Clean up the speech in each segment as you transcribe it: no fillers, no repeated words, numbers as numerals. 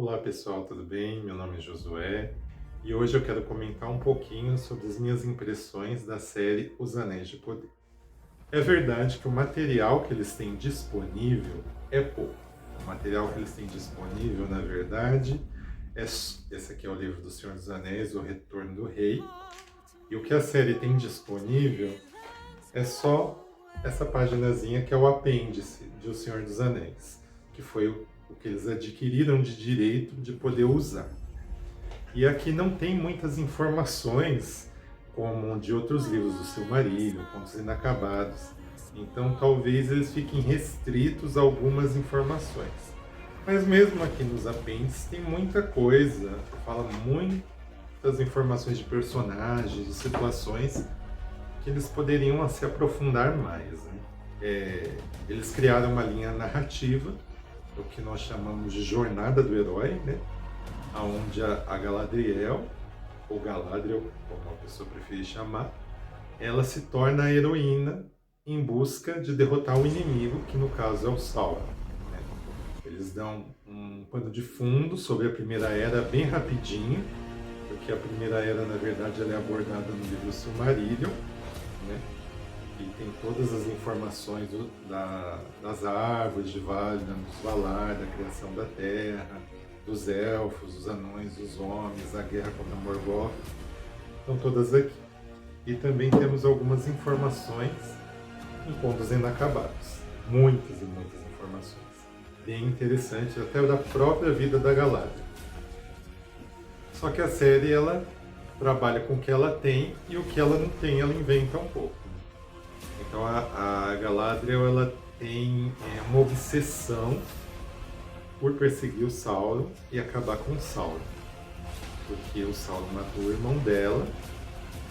Olá pessoal, tudo bem? Meu nome é Josué e hoje eu quero comentar um pouquinho sobre as minhas impressões da série Os Anéis de Poder. É verdade que o material que eles têm disponível é pouco. O material que eles têm disponível, na verdade, esse aqui é o livro do Senhor dos Anéis, O Retorno do Rei, e o que a série tem disponível é só essa paginazinha que é o apêndice de O Senhor dos Anéis, que foi o que eles adquiriram de direito de poder usar. E aqui não tem muitas informações como de outros livros do Silmarillion, Contos Inacabados. Então talvez eles fiquem restritos a algumas informações. Mas mesmo aqui nos apêndices tem muita coisa, fala muitas informações de personagens, de situações que eles poderiam se aprofundar mais. Né? Eles criaram uma linha narrativa, o que nós chamamos de jornada do herói, né? Onde a Galadriel, ou Galadriel, como a pessoa preferir chamar, ela se torna a heroína em busca de derrotar o inimigo, que no caso é o Sauron. Né? Eles dão um pano de fundo sobre a Primeira Era bem rapidinho, porque a Primeira Era, na verdade, ela é abordada no livro Silmarillion, né? E tem todas as informações das árvores de Valinor, dos Valar, da criação da Terra, dos elfos, dos anões, dos homens, a guerra contra Morgoth, estão todas aqui. E também temos algumas informações em Contos Inacabados, muitas e muitas informações, bem interessantes, até da própria vida da Galadriel. Só que a série, ela trabalha com o que ela tem, e o que ela não tem, ela inventa um pouco. Então a Galadriel, ela tem uma obsessão por perseguir o Sauron e acabar com o Sauron. Porque o Sauron matou o irmão dela,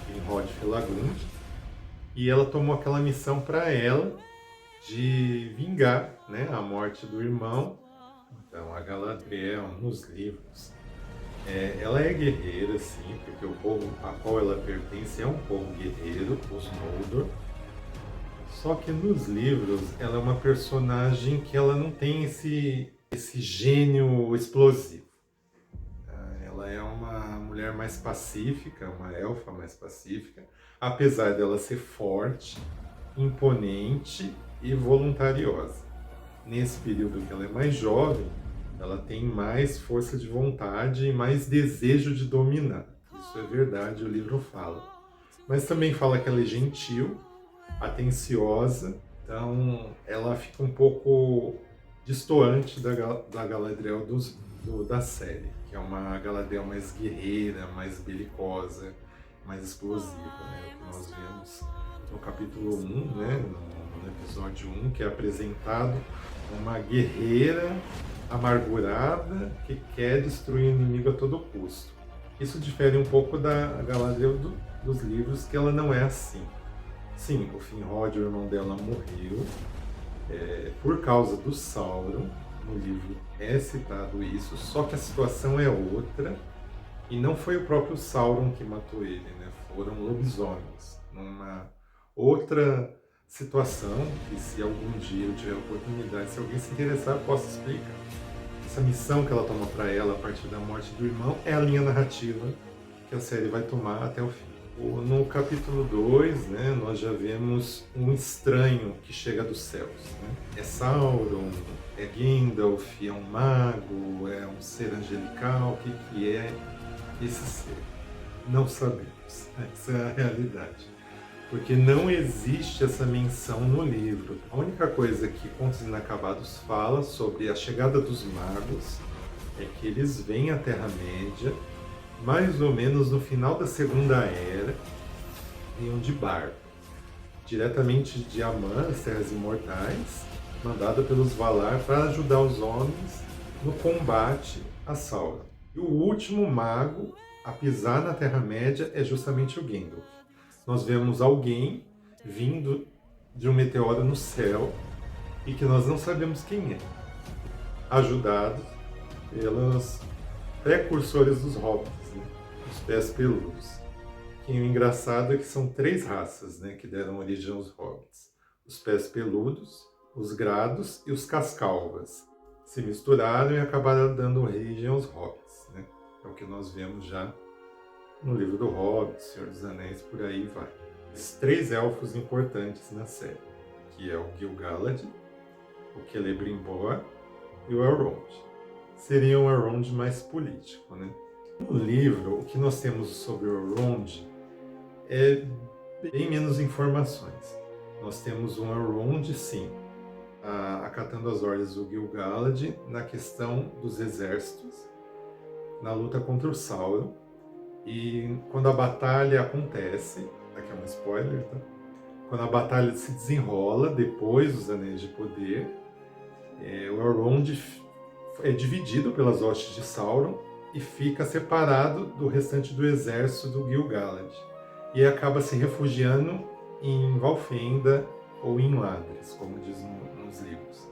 em Rod Felagund, e ela tomou aquela missão para ela de vingar, né, a morte do irmão. Então a Galadriel, nos livros, ela é guerreira, sim, porque o povo a qual ela pertence é um povo guerreiro, os Noldor. Só que nos livros ela é uma personagem que ela não tem esse gênio explosivo. Ela é uma mulher mais pacífica, uma elfa mais pacífica, apesar dela ser forte, imponente e voluntariosa. Nesse período que ela é mais jovem, ela tem mais força de vontade e mais desejo de dominar. Isso é verdade, o livro fala. Mas também fala que ela é gentil, atenciosa, então ela fica um pouco destoante da Galadriel da série, que é uma Galadriel mais guerreira, mais belicosa, mais explosiva, né? O que nós vemos no capítulo 1, né? no episódio 1, que é apresentado uma guerreira amargurada que quer destruir o inimigo a todo custo. Isso difere um pouco da Galadriel dos livros, que ela não é assim. Sim, o Finrod, o irmão dela, morreu por causa do Sauron. No livro é citado isso, só que a situação é outra, e não foi o próprio Sauron que matou ele, né? Foram lobisomens. Numa outra situação, que se algum dia eu tiver oportunidade, se alguém se interessar, eu posso explicar. Essa missão que ela toma para ela a partir da morte do irmão é a linha narrativa que a série vai tomar até o fim. No capítulo 2, né, nós já vemos um estranho que chega dos céus. Né? É Sauron, é Gandalf, é um mago, é um ser angelical, o que é esse ser? Não sabemos, essa é a realidade. Porque não existe essa menção no livro. A única coisa que Contos Inacabados fala sobre a chegada dos magos é que eles vêm à Terra-média mais ou menos no final da Segunda Era, vinham de barco, diretamente de Aman, as Terras Imortais, mandada pelos Valar para ajudar os homens no combate a Sauron. E o último mago a pisar na Terra-média é justamente o Gandalf. Nós vemos alguém vindo de um meteoro no céu e que nós não sabemos quem é, ajudado pelos precursores dos hobbits, né? Os pés peludos. E o engraçado é que são 3 raças, né, que deram origem aos hobbits: os pés peludos, os grados e os cascalvas. se misturaram e acabaram dando origem aos hobbits, né? É o que nós vemos já no livro do Hobbit, Senhor dos Anéis, por aí vai. Esses 3 elfos importantes na série, que é o Gil-galad, o Celebrimbor e o Elrond. Seria um Elrond mais político, né? No livro, o que nós temos sobre o Elrond é bem menos informações. Nós temos um Elrond, sim, acatando as ordens do Gil-galad na questão dos exércitos, na luta contra o Sauron. E quando a batalha acontece, aqui é um spoiler, tá? Quando a batalha se desenrola depois dos Anéis de Poder, o Elrond é dividido pelas hostes de Sauron e fica separado do restante do exército do Gil-galad. E acaba se refugiando em Valfenda ou em Ladris, como diz nos livros,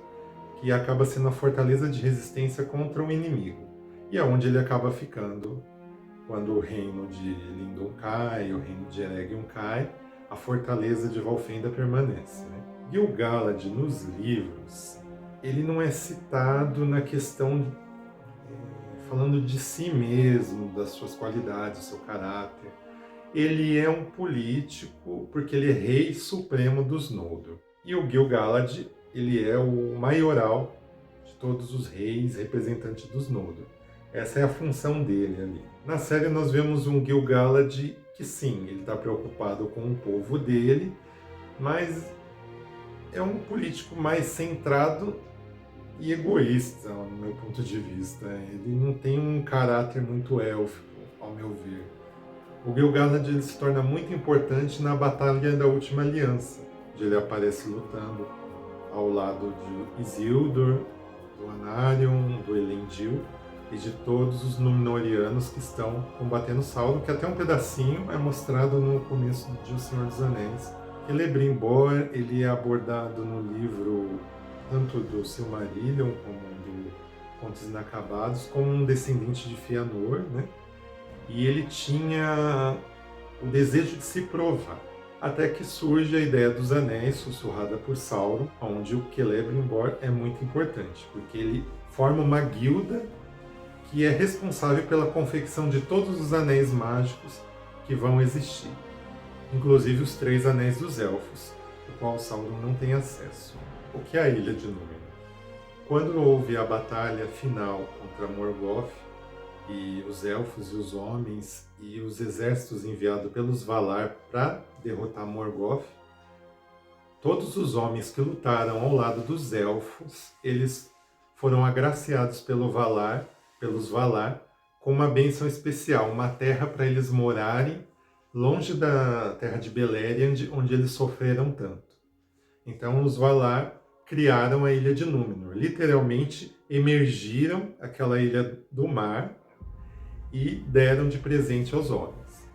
que acaba sendo a fortaleza de resistência contra o inimigo. E é onde ele acaba ficando quando o reino de Lindon cai, o reino de Eregion cai, a fortaleza de Valfenda permanece, né? Gil-galad nos livros, ele não é citado na questão falando de si mesmo, das suas qualidades, do seu caráter. Ele é um político porque ele é rei supremo dos Noldor. E o Gil-galad, ele é o maioral de todos os reis, representante dos Noldor. Essa é a função dele ali. Na série nós vemos um Gil-galad que sim, ele está preocupado com o povo dele, mas é um político mais centrado e egoísta, no meu ponto de vista. Ele não tem um caráter muito élfico, ao meu ver. O Gil-galad ele se torna muito importante na Batalha da Última Aliança, onde ele aparece lutando ao lado de Isildur, do Anarion, do Elendil e de todos os Númenóreanos que estão combatendo Sauron, que até um pedacinho é mostrado no começo de O Senhor dos Anéis. Celebrimbor, ele é abordado no livro tanto do Silmarillion como do Contos Inacabados, como um descendente de Fëanor, né? E ele tinha o desejo de se provar, até que surge a ideia dos anéis, sussurrada por Sauron, onde o Celebrimbor é muito importante, porque ele forma uma guilda que é responsável pela confecção de todos os anéis mágicos que vão existir, inclusive os 3 anéis dos elfos, o qual Sauron não tem acesso. O que é a Ilha de Númenor? Quando houve a batalha final contra Morgoth, e os elfos e os homens e os exércitos enviados pelos Valar para derrotar Morgoth, todos os homens que lutaram ao lado dos elfos, eles foram agraciados pelos Valar, com uma bênção especial, uma terra para eles morarem longe da terra de Beleriand, onde eles sofreram tanto. Então os Valar criaram a Ilha de Númenor, literalmente emergiram aquela ilha do mar e deram de presente aos homens.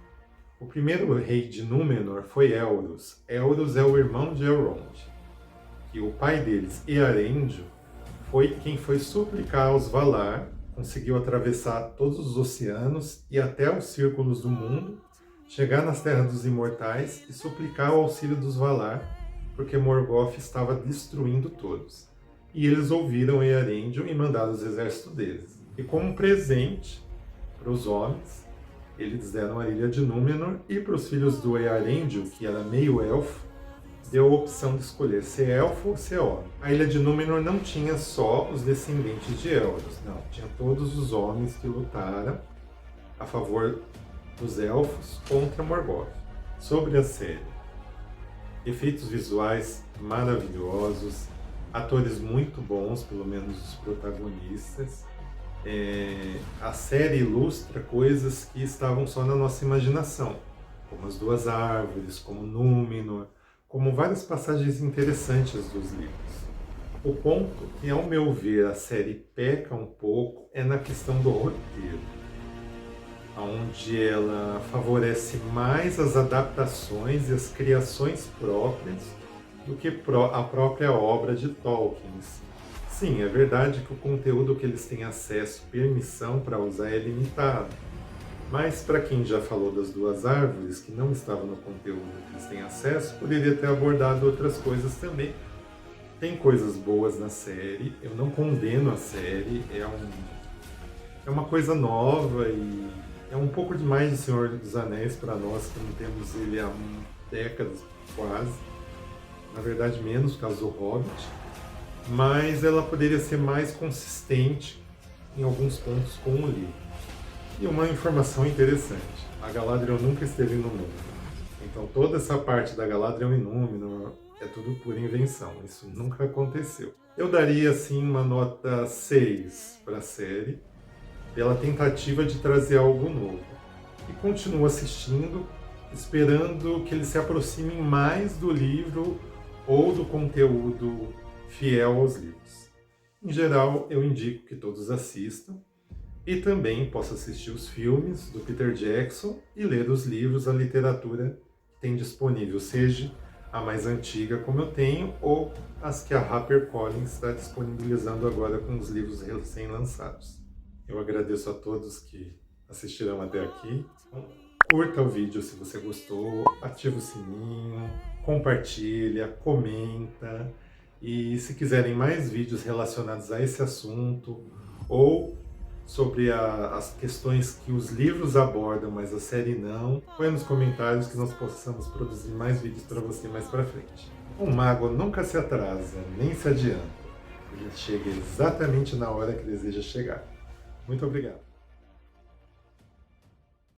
O primeiro rei de Númenor foi Elros. Elros é o irmão de Elrond, que o pai deles, Eärendil, foi quem foi suplicar aos Valar, conseguiu atravessar todos os oceanos e até os círculos do mundo, chegar nas terras dos imortais e suplicar o auxílio dos Valar, porque Morgoth estava destruindo todos. E eles ouviram Eärendil e mandaram os exércitos deles. E como presente para os homens, eles deram a Ilha de Númenor, e para os filhos do Eärendil, que era meio elfo, deu a opção de escolher ser elfo ou ser homem. A Ilha de Númenor não tinha só os descendentes de Elros, não. Tinha todos os homens que lutaram a favor dos elfos contra Morgoth. Sobre a série, efeitos visuais maravilhosos, atores muito bons, pelo menos os protagonistas. A série ilustra coisas que estavam só na nossa imaginação, como as 2 árvores, como Númenor, como várias passagens interessantes dos livros. O ponto que, ao meu ver, a série peca um pouco é na questão do roteiro, onde ela favorece mais as adaptações e as criações próprias do que a própria obra de Tolkien. Sim, é verdade que o conteúdo que eles têm acesso, permissão para usar é limitado. Mas para quem já falou das 2 árvores, que não estava no conteúdo que eles têm acesso, poderia ter abordado outras coisas também, Tem coisas boas na série, eu não condeno a série, é uma coisa nova e é um pouco demais de Senhor dos Anéis para nós que não temos ele há décadas quase. Na verdade, menos por causa do Hobbit. Mas ela poderia ser mais consistente em alguns pontos com o livro. E uma informação interessante: a Galadriel nunca esteve no Númenor. Então toda essa parte da Galadriel em Númenor é tudo pura invenção. Isso nunca aconteceu. Eu daria assim uma nota 6 para a série, pela tentativa de trazer algo novo. E continuo assistindo, esperando que eles se aproximem mais do livro ou do conteúdo fiel aos livros. Em geral, eu indico que todos assistam e também possa assistir os filmes do Peter Jackson e ler os livros, a literatura que tem disponível, seja a mais antiga como eu tenho ou as que a HarperCollins está disponibilizando agora com os livros recém-lançados. Eu agradeço a todos que assistiram até aqui. Curta o vídeo se você gostou, ativa o sininho, compartilha, comenta. E se quiserem mais vídeos relacionados a esse assunto ou sobre as questões que os livros abordam, mas a série não, põe nos comentários que nós possamos produzir mais vídeos para você mais para frente. Um mago nunca se atrasa, nem se adianta. Ele chega exatamente na hora que deseja chegar. Muito obrigado.